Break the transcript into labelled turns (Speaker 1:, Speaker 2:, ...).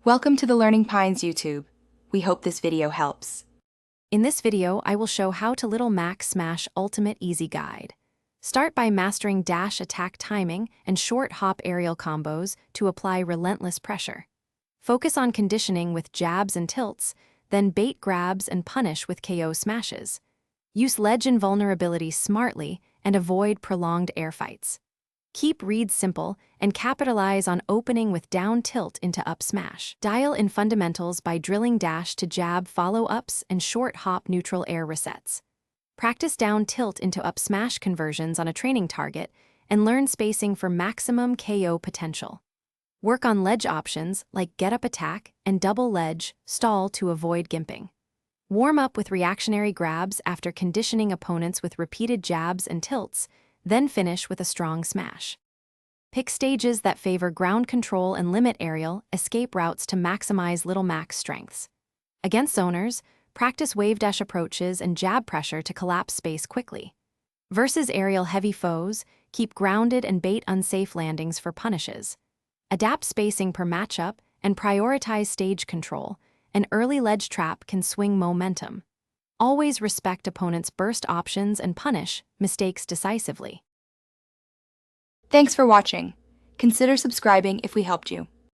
Speaker 1: Welcome to the Learning Pines YouTube. We hope this video helps.
Speaker 2: In this video, I will show how to Little Mac Smash Ultimate Easy Guide. Start by mastering dash attack timing and short hop aerial combos to apply relentless pressure. Focus on conditioning with jabs and tilts, then bait grabs and punish with KO smashes. Use ledge invulnerability smartly and avoid prolonged air fights. Keep reads simple and capitalize on opening with down tilt into up smash. Dial in fundamentals by drilling dash to jab follow-ups and short hop neutral air resets. Practice down tilt into up smash conversions on a training target and learn spacing for maximum KO potential. Work on ledge options like get up attack and double ledge stall to avoid gimping. Warm up with reactionary grabs after conditioning opponents with repeated jabs and tilts, then finish with a strong smash. Pick stages that favor ground control and limit aerial escape routes to maximize Little Mac's strengths. Against zoners, practice wave dash approaches and jab pressure to collapse space quickly. Versus aerial heavy foes, keep grounded and bait unsafe landings for punishes. Adapt spacing per matchup and prioritize stage control. An early ledge trap can swing momentum. Always respect opponents' burst options and punish mistakes decisively.
Speaker 1: Thanks for watching. Consider subscribing if we helped you.